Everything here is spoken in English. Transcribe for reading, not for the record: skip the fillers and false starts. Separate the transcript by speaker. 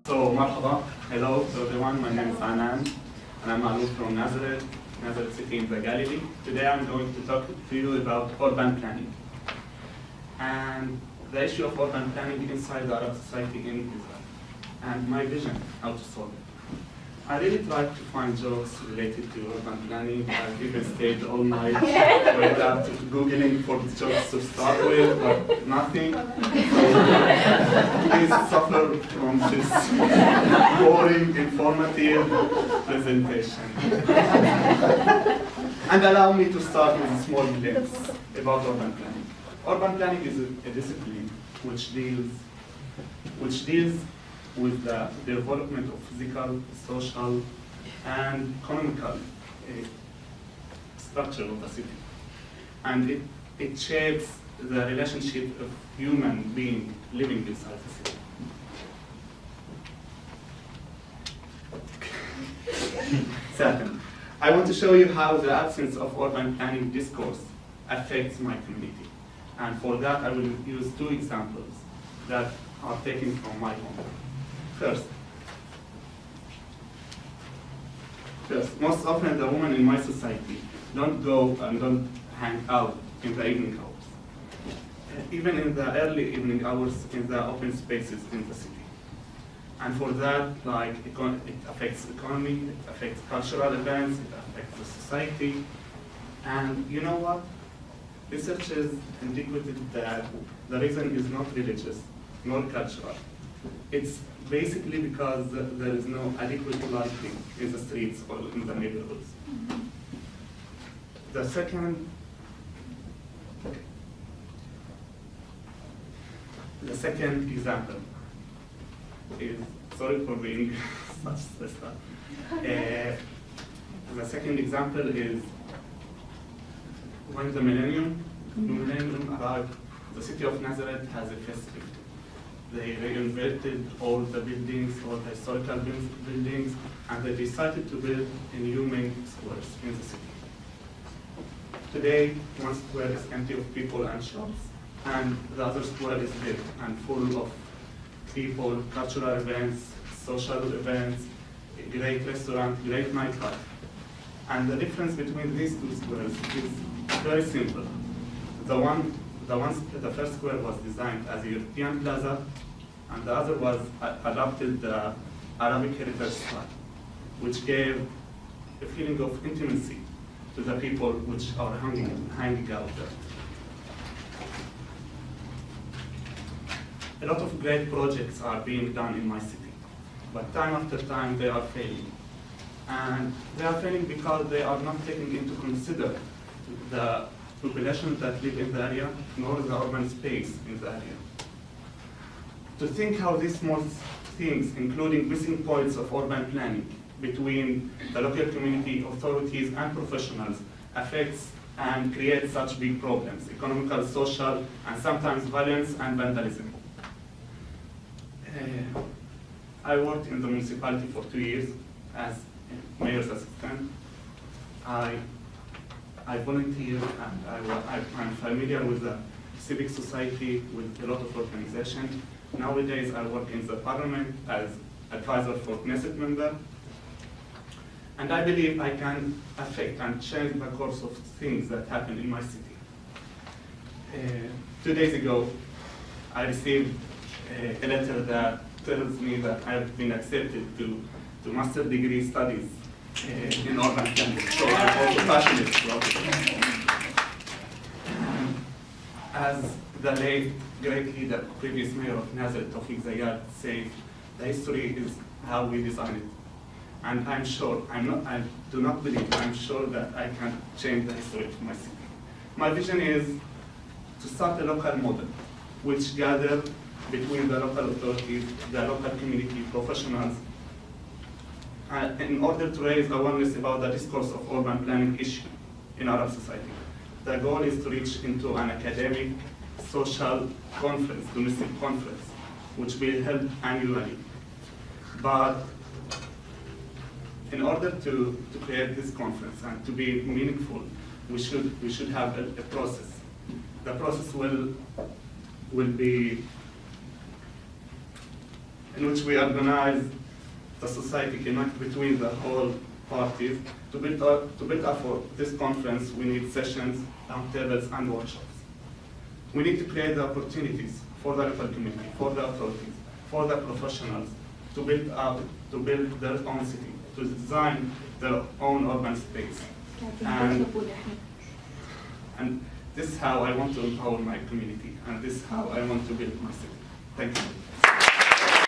Speaker 1: So, marhaba. Hello to everyone. My name is Anan, and I'm Maalouf from Nazareth City in the Galilee. Today I'm going to talk to you about urban planning and the issue of urban planning inside the Arab society in Israel, and my vision how to solve it. I really tried to find jokes related to urban planning. I even stayed all night without Googling for the jokes to start with, but nothing. So please suffer from this boring, informative presentation. And allow me to start with a small glimpse about urban planning. Urban planning is a discipline which deals with the development of physical, social, and economical structure of the city. And it shapes the relationship of human beings living inside the city. Second, I want to show you how the absence of urban planning discourse affects my community. And for that, I will use two examples that are taken from my home. First, most often the women in my society don't go and don't hang out in the evening hours, even in the early evening hours in the open spaces in the city. And for that, like, it affects the economy, it affects cultural events, it affects the society. And you know what? Researchers indicated that the reason is not religious nor cultural. It's basically because there is no adequate lighting in the streets or in the neighborhoods. The second example is, sorry for being such stressed out. The second example is when the millennium arrived, the city of Nazareth has a festival. They reinvented all the buildings, all the historical buildings, and they decided to build a new main squares in the city. Today, one square is empty of people and shops, and the other square is big and full of people, cultural events, social events, a great restaurant, great nightlife. And the difference between these two squares is very simple. The first square was designed as a European plaza, and the other was adopted the Arabic heritage style, which gave a feeling of intimacy to the people which are hanging out there. A lot of great projects are being done in my city, but time after time they are failing. And they are failing because they are not taking into consider the population that live in the area, nor the urban space in the area. To think how these small things, including missing points of urban planning between the local community, authorities, and professionals, affects and creates such big problems, economical, social, and sometimes violence and vandalism. I worked in the municipality for 2 years as mayor's assistant. I volunteer, and I'm familiar with the civic society, with a lot of organizations. Nowadays, I work in the parliament as advisor for Knesset member. And I believe I can affect and change the course of things that happen in my city. 2 days ago, I received a letter that tells me that I have been accepted to master degree studies in urban planning. So I'm also passionate about it. As the late great leader, previous mayor of Nazareth, Tawfiq Zayyad, said, the history is how we design it. And I'm sure, I do not believe, I'm sure that I can change the history of my city. My vision is to start a local model, which gather between the local authorities, the local community, professionals, in order to raise awareness about the discourse of urban planning issue in Arab society. The goal is to reach into an academic, social conference, domestic conference, which will held annually. But in order to create this conference and to be meaningful, we should have a process. The process will be in which we organize the society, connect between the whole parties. To build up for this conference, we need sessions, roundtables, and workshops. We need to create the opportunities for the local community, for the authorities, for the professionals to build their own city, to design their own urban space. And this is how I want to empower my community, and this is how I want to build my city. Thank you.